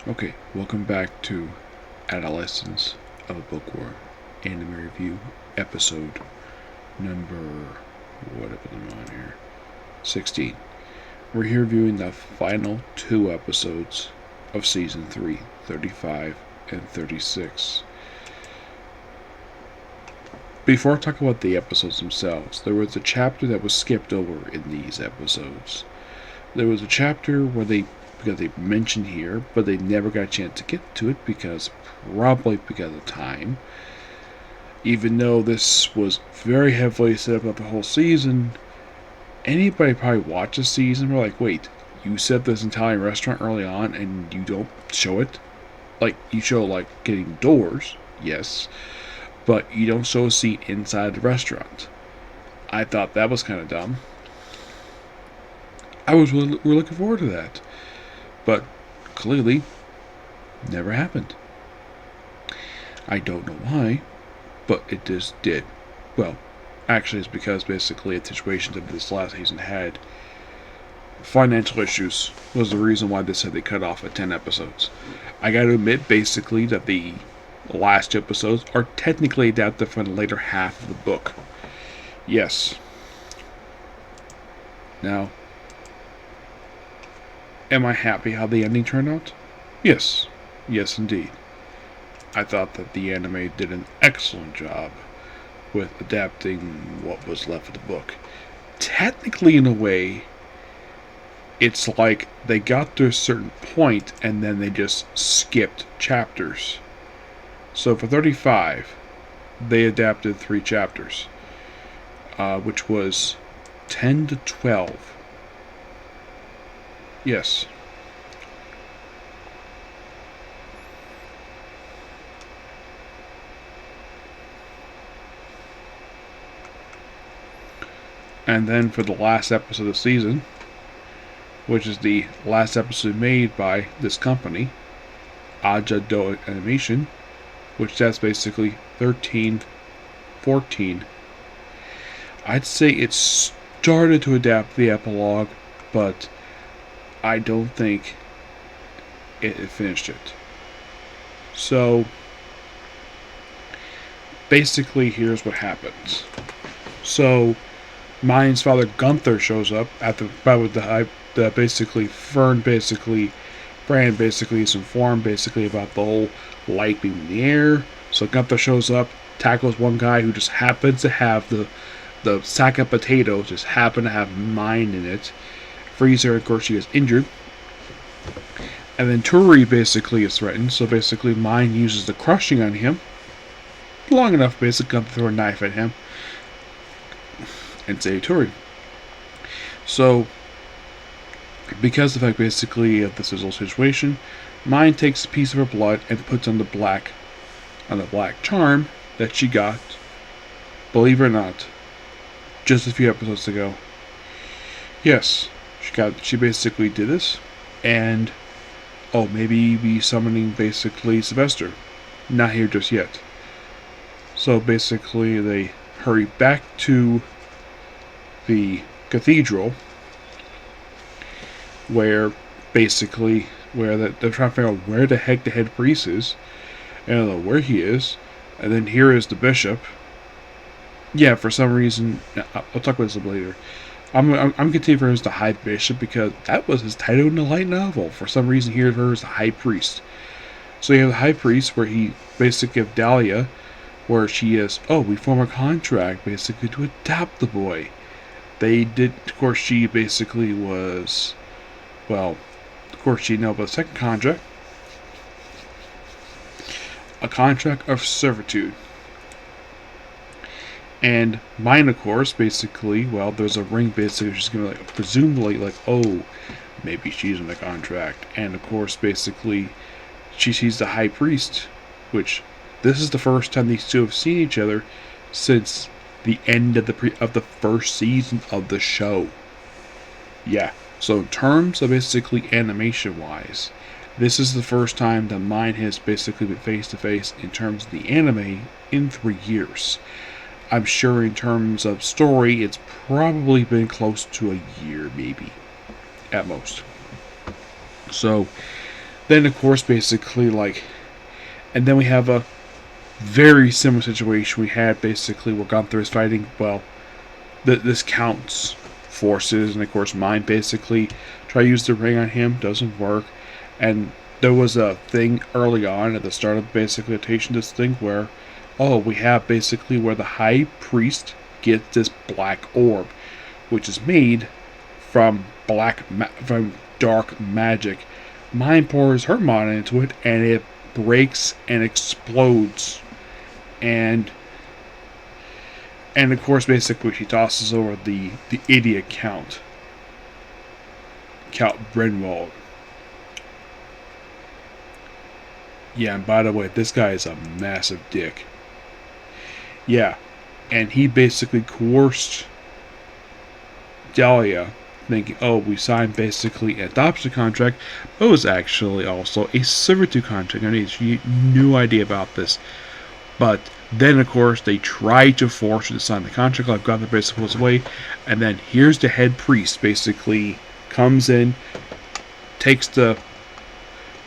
Okay, welcome back to Adolescence of a Bookworm Anime Review episode number, whatever I'm on here, 16. We're here reviewing the final two episodes of Season 3, 35 and 36. Before I talk about the episodes themselves, there was a chapter that was skipped over in these episodes. There was a chapter where they mentioned here, but they never got a chance to get to it probably because of time. Even though this was very heavily set up the whole season, anybody probably watch the season were like, wait, you set this Italian restaurant early on and you don't show it? Like, you show, like, getting doors, yes, but you don't show a seat inside the restaurant. I thought that was kind of dumb. I was really looking forward to that. But clearly, never happened. I don't know why, but it just did. Well, actually, it's because basically the situation that this last season had, financial issues was the reason why they said they cut off at 10 episodes. I gotta admit, basically, that the last two episodes are technically adapted from the later half of the book. Yes. Now, am I happy how the ending turned out? Yes. Yes, indeed. I thought that the anime did an excellent job with adapting what was left of the book. Technically, in a way, it's like they got to a certain point and then they just skipped chapters. So for 35, they adapted 3 chapters, which was 10 to 12. Yes. And then for the last episode of the season, which is the last episode made by this company, Aja Do Animation, which that's basically 13, 14. I'd say it started to adapt the epilogue, but I don't think it finished it. So, basically, here's what happens. So, Mayne's father Gunther shows up at the basically Fern is informed about the whole light being in the air. So Gunther shows up, tackles one guy who just happens to have the sack of potatoes just happen to have Mine in it. Frees her, of course she is injured. And then Turi basically is threatened, so basically Mine uses the crushing on him. Long enough basically Gunther throw a knife at him and save Turi. So because of the fact basically of this whole situation, Mine takes a piece of her blood and puts on the black charm that she got, believe it or not, just a few episodes ago. Yes, she basically did this, and maybe be summoning basically Sylvester. Not here just yet. So basically they hurry back to the cathedral where they're trying to figure out where the heck the head priest is. I don't know where he is. And then here is the bishop. Yeah, for some reason, I'll talk about this a little later. I'm continuing for him as the high bishop because that was his title in the light novel. For some reason, here is the high priest. So you have the high priest where he basically have Dahlia, where she is, we form a contract basically to adopt the boy. They did, of course, she basically was, of course, she know about the second contract. A contract of servitude. And Mine, of course, basically, there's a ring basically, she's gonna presumably maybe she's in the contract. And of course, basically, she sees the high priest, which this is the first time these two have seen each other since the end of the first season of the show. Yeah. So in terms of basically animation wise, this is the first time that Mine has basically been face to face in terms of the anime in 3 years. I'm sure in terms of story, it's probably been close to a year, maybe, at most. So Then, of course, basically, and then we have a very similar situation we had basically where Gunther is fighting, well, this Count's forces, and of course mine basically try to use the ring on him, doesn't work. And there was a thing early on at the start of basically adaptation this thing where, oh, we have basically where the high priest gets this black orb, which is made from from dark magic. Mine pours her mana into it, and it breaks and explodes. And of course, basically, she tosses over the idiot Count Brenwald. Yeah, and by the way, this guy is a massive dick. Yeah, and he basically coerced Dahlia, thinking, oh, we signed basically an adoption contract, but it was actually also a servitude contract. I mean, she had no idea about this. But then, of course, they tried to force her to sign the contract, like Gunther basically was away, and then here's the head priest, basically comes in,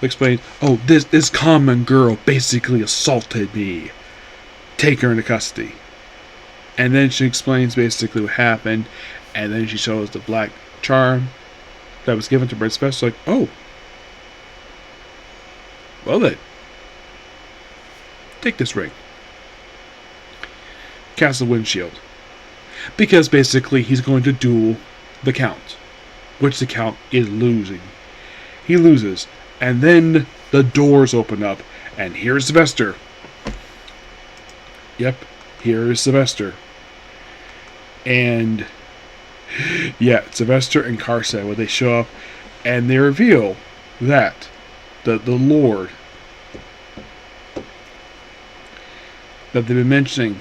explains, oh, this common girl basically assaulted me. Take her into custody. And then she explains basically what happened, and then she shows the black charm that was given to Brent Special, like, oh, well then, take this ring. Cast the windshield. Because basically he's going to duel the Count, which the Count is losing. He loses, and then the doors open up, and here's Sylvester. Yep, here's Sylvester. And yeah, Sylvester and Carson, when they show up, and they reveal that the Lord that they've been mentioning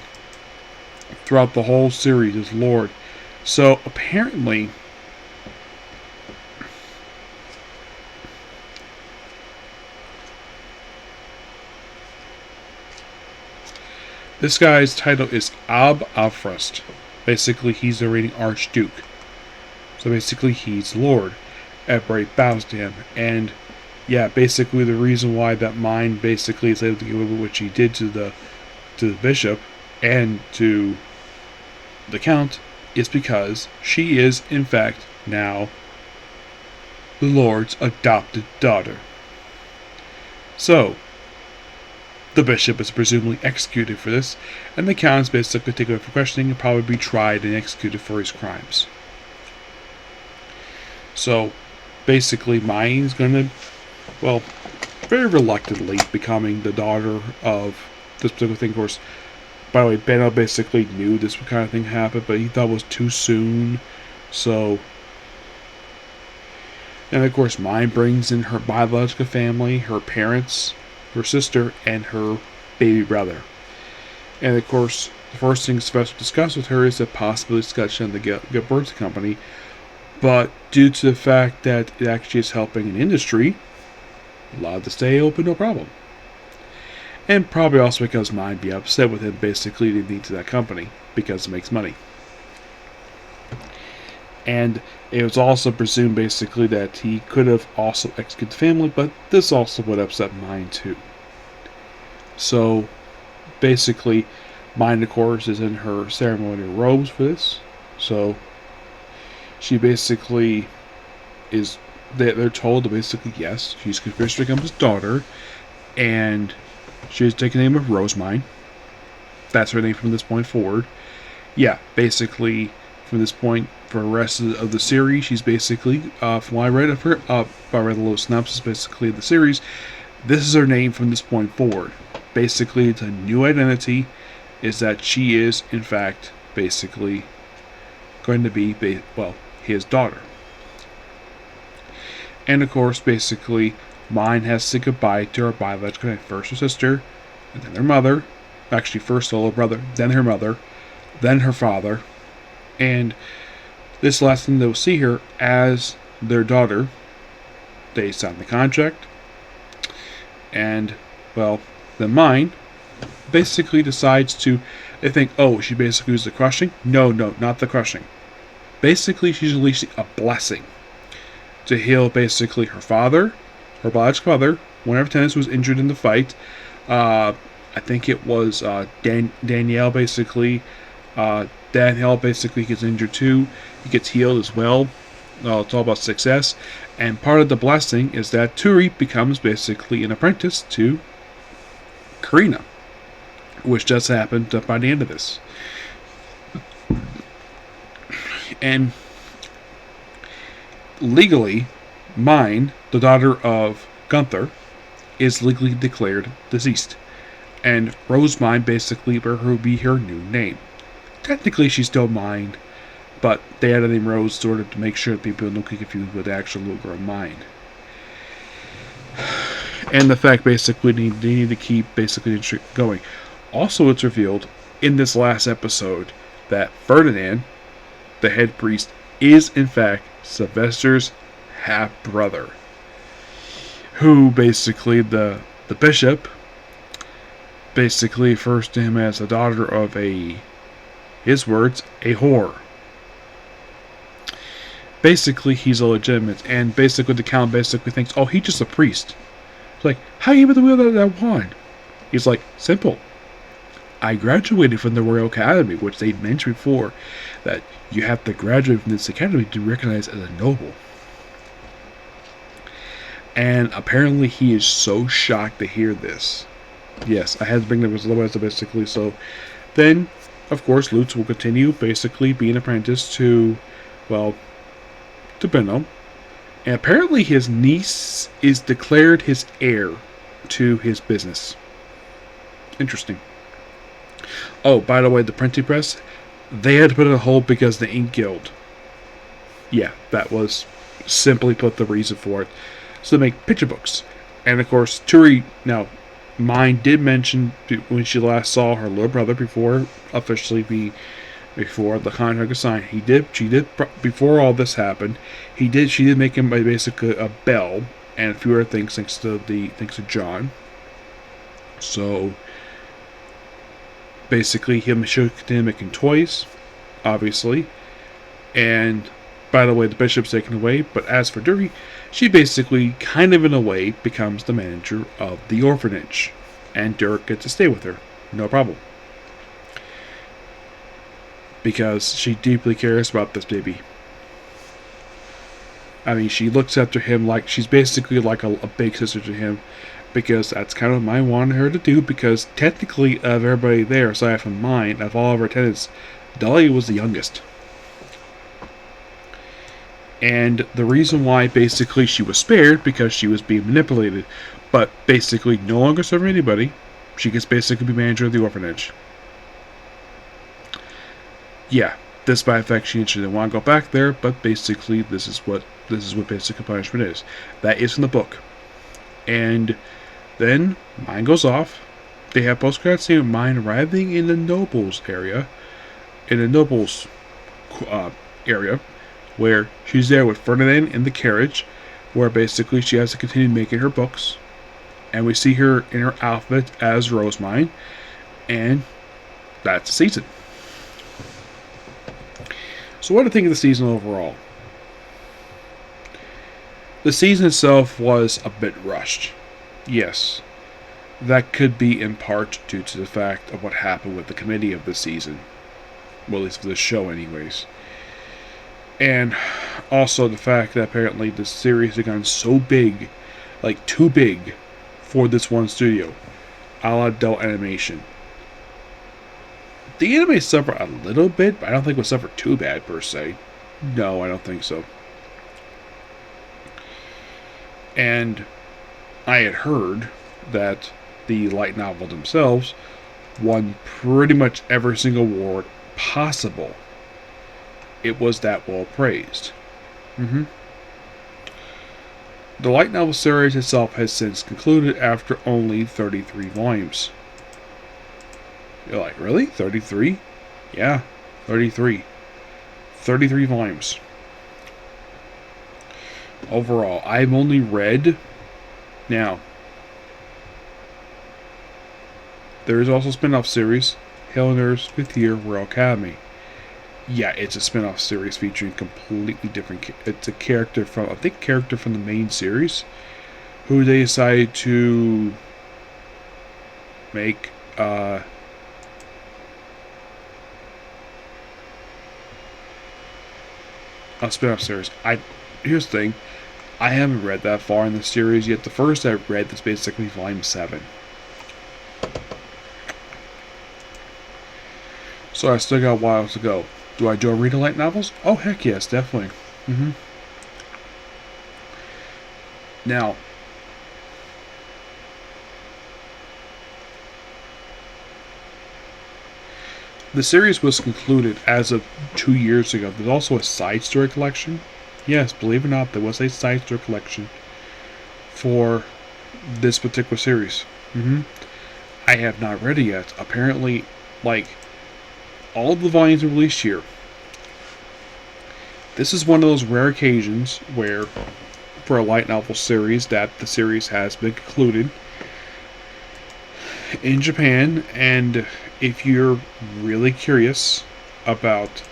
throughout the whole series is Lord. So apparently, this guy's title is Ab Alfrest. Basically, he's the reigning Archduke. So basically, he's Lord. Everybody bows to him. And yeah, basically the reason why that mind basically is able to get away with what she did to the bishop and to the Count is because she is, in fact, now the Lord's adopted daughter. So, the bishop is presumably executed for this, and the Count is basically taken away for questioning and probably be tried and executed for his crimes. So, basically, Mine's going to, well, very reluctantly becoming the daughter of this particular thing. Of course, by the way, Benno basically knew this kind of thing happened, but he thought it was too soon. So, and of course, Mine brings in her biological family, her parents, her sister, and her baby brother. And of course, the first thing Sylvester discussed with her is a possible discussion of the Get Birds Company. But due to the fact that it actually is helping an industry, allowed to stay open, no problem. And probably also because Mine be upset with him basically leading to that company because it makes money. And it was also presumed basically that he could have also executed the family, but this also would upset Mine too. So basically, Mine, of course, is in her ceremonial robes for this. So she basically is, they're told that basically, yes, she's officially become his daughter, and she's taken the name of Rosemine. That's her name from this point forward. Yeah, basically, from this point, for the rest of the series, she's basically, from what I read of her, I read a little synopsis basically of the series, this is her name from this point forward. Basically, the new identity is that she is, in fact, basically going to be, his daughter. And of course, basically, Mine has to say goodbye to her biological, first her sister, and then her mother. Actually, first her little brother, then her mother, then her father. And this last thing, they'll see her as their daughter. They sign the contract. And, well, then Mine basically decides to, they think, oh, she basically was the crushing? No, not the crushing. Basically, she's releasing a blessing to heal basically her father, Her biological father, one of her tenants, was injured in the fight. Uh, I think it was Danielle basically. Danielle basically gets injured too. He gets healed as well. It's all about success. And part of the blessing is that Turi becomes basically an apprentice to Karina, which just happened by the end of this. And legally, Mine, the daughter of Gunther, is legally declared deceased. And Rosemine basically will be her new name. Technically, she's still Mine, but they added the name Rose sort of to make sure that people don't get confused with the actual logo of Mine. And the fact basically they need to keep basically the streak going. Also, it's revealed in this last episode that Ferdinand, the head priest, is in fact Sylvester's half brother. Who basically the bishop basically refers to him as the daughter of his words, a whore. Basically, he's illegitimate, and basically the count basically thinks, oh, he's just a priest. It's like, how are you able to wield that wand? He's like, simple. I graduated from the Royal Academy, which they mentioned before, that you have to graduate from this academy to be recognized as a noble. And apparently he is so shocked to hear this. Yes, I had to bring them as low as basically. So then, of course, Lutz will continue basically being apprenticed to Benno. And apparently his niece is declared his heir to his business. Interesting. Oh, by the way, the printing press, they had to put it on hold because the ink guild. Yeah, that was simply put the reason for it. So they make picture books. And of course, Turi, now, Mine did mention when she last saw her little brother before the contract was signed. She did, before all this happened, she did make him basically a bell and a few other things thanks to John. So, basically, she'll continue making toys, obviously. And, by the way, the bishop's taken away. But as for Dury, she basically, kind of in a way, becomes the manager of the orphanage. And Dirk gets to stay with her. No problem. Because she deeply cares about this baby. I mean, she looks after him like she's basically like a big sister to him. Because that's kind of what I wanted her to do. Because technically, of everybody there, aside from mine, of all of her tenants, Dolly was the youngest. And the reason why basically she was spared, because she was being manipulated. But basically no longer serving anybody. She gets basically be manager of the orphanage. Yeah, despite the fact she didn't want to go back there, but basically this is what basic punishment is. That is in the book. And then Mine goes off. They have postcard scene of Mine arriving in the nobles area. In the nobles area. Where she's there with Ferdinand in the carriage, where basically she has to continue making her books. And we see her in her outfit as Rosemine. And that's the season. So what do you think of the season overall? The season itself was a bit rushed. Yes. That could be in part due to the fact of what happened with the committee of the season. Well, at least for the show anyways. And also the fact that apparently the series has gone so big, like too big, for this one studio, a la Dell Animation. The anime suffered a little bit, but I don't think it would suffer too bad per se. No, I don't think so. And I had heard that the light novel themselves won pretty much every single award possible. It was that well praised. The light novel series itself has since concluded after only 33 volumes. You're like, really? 33? Yeah, 33. 33 volumes. Overall, I've only read... Now, there is also a spin-off series, Helena's 5th Year Royal Academy. Yeah, it's a spin-off series featuring completely different... It's a character from... I think character from the main series, who they decided to make a spin-off series. Here's the thing. I haven't read that far in the series yet. The first I read is basically volume 7. So I still got a while to go. Do I enjoy reading light novels? Oh, heck yes, definitely. Now, the series was concluded as of 2 years ago. There's also a side story collection. Yes, believe it or not, there was a side story collection for this particular series. I have not read it yet. Apparently, like, all of the volumes are released here. This is one of those rare occasions where, for a light novel series, that the series has been concluded in Japan, and if you're really curious about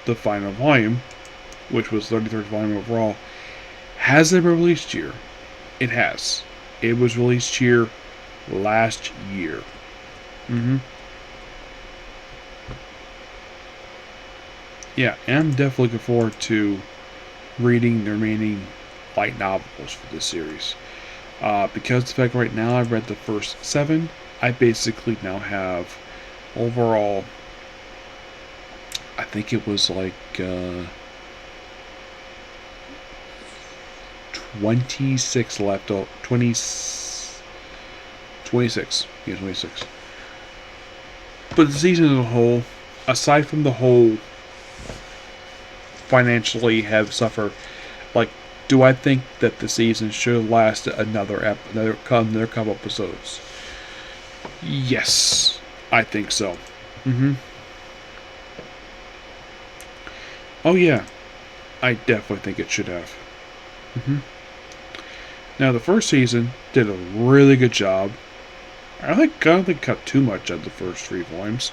the final volume, which was 33rd volume overall, has it been released here? It has. It was released here last year. Yeah, and I'm definitely looking forward to reading the remaining light novels for this series. Because the fact right now I've read the first 7, I basically now have overall, I think it was like 26 left. 26. Yeah, 26. But the season as a whole, aside from the whole financially have suffered, like, do I think that the season should last another couple episodes? Yes, I think so. Oh yeah, I definitely think it should have. Now the first season did a really good job. I don't think cut too much of the first 3 volumes.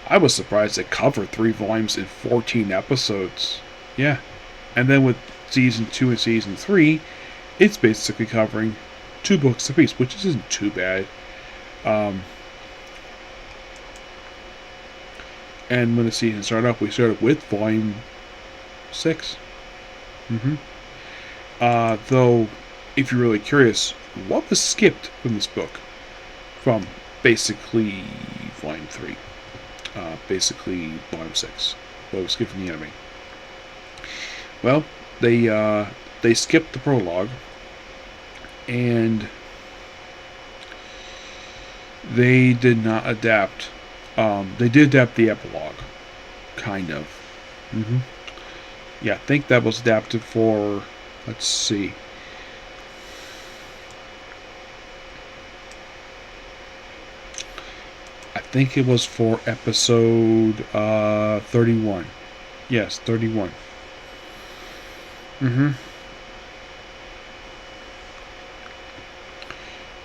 I was surprised it covered 3 volumes in 14 episodes. Yeah. And then with season 2 and season 3, it's basically covering 2 books apiece, which isn't too bad. And when the season started up, we started with volume 6. Though, if you're really curious, what was skipped from this book? From basically volume 3. Basically volume 6. What was skipped from the anime? Well, they skipped the prologue, and they did not adapt. They did adapt the epilogue, kind of. Yeah, I think that was adapted for. Let's see. I think it was for episode 31. Yes, 31.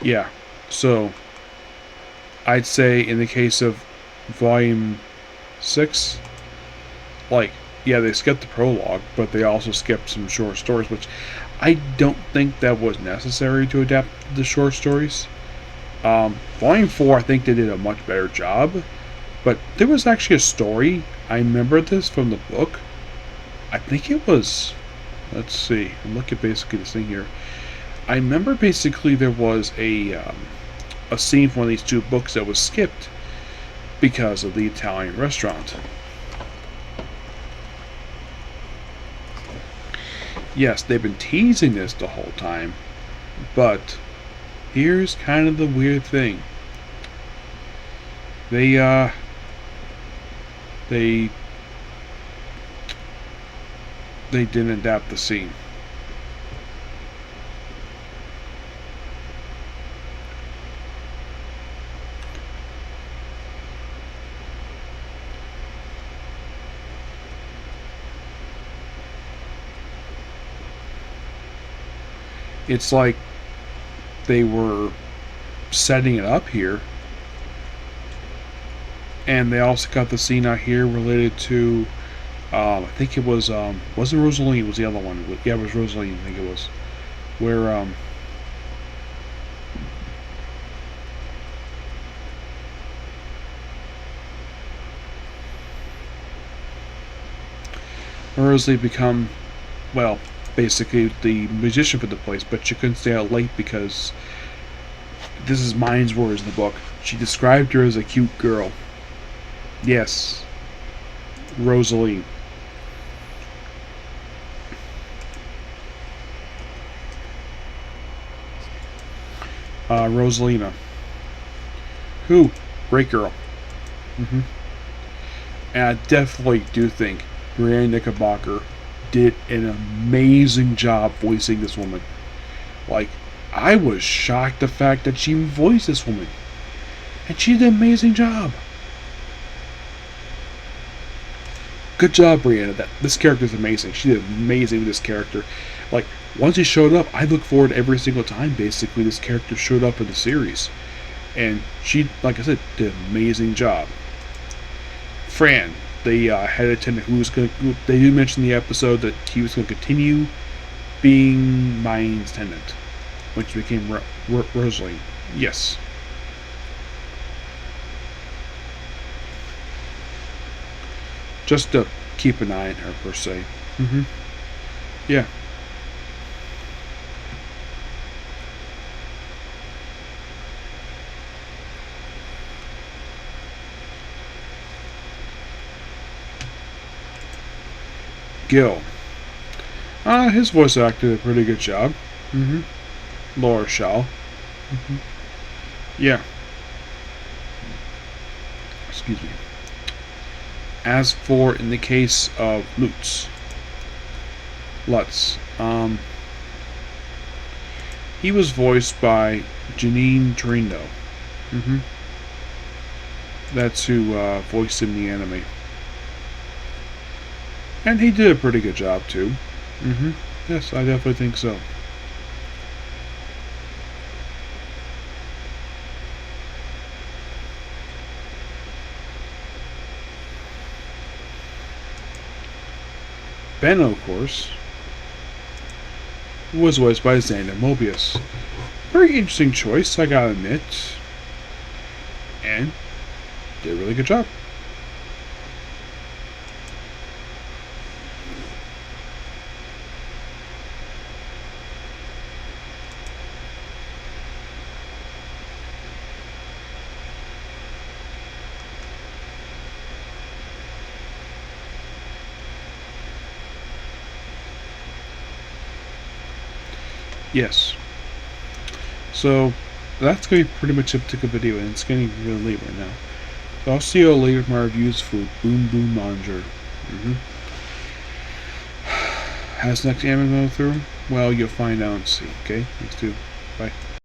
Yeah, so I'd say in the case of volume 6, like, yeah, they skipped the prologue, but they also skipped some short stories, which I don't think that was necessary to adapt the short stories. Volume 4, I think they did a much better job, but there was actually a story. I remember this from the book. I think it was, let's see, I'm looking at basically this thing here. I remember basically there was a scene from one of these 2 books that was skipped because of the Italian restaurant. Yes, they've been teasing this the whole time, but here's kind of the weird thing. They didn't adapt the scene. It's like they were setting it up here, and they also got the scene out here related to I think it was wasn't Rosaline, it was the other one. Yeah, it was Rosaline, I think it was. Where Rosalie become, well, basically the magician for the place, but she couldn't stay out late because this is Mine's words in the book. She described her as a cute girl. Yes, Rosalie. Rosalina. Who? Great girl. hmm And I definitely do think Brianne Knickerbocker did an amazing job voicing this woman. Like, I was shocked the fact that she voiced this woman. And she did an amazing job. Good job, Brianna. This character is amazing. She did amazing with this character. Like, once he showed up, I look forward every single time, basically, this character showed up in the series. And she, like I said, did an amazing job. Fran, the head attendant, who was going to, they did mention in the episode that he was going to continue being Mine's attendant, which became Rosalie. Yes. Just to keep an eye on her, per se. Yeah. Gil. His voice actor did a pretty good job. Laura Shaw. Yeah. Excuse me. As for in the case of Lutz, he was voiced by Janine Trindo. That's who voiced him in the anime. And he did a pretty good job, too. Yes, I definitely think so. Benno, of course, was voiced by Xander Mobius. Very interesting choice, I gotta admit. And did a really good job. Yes. So that's going to be pretty much it to the video, and it's getting really late right now. So I'll see you all later with my reviews for Boom Boom Manger. How's next anime going through? Well, you'll find out and see. Okay? Thanks, too. Bye.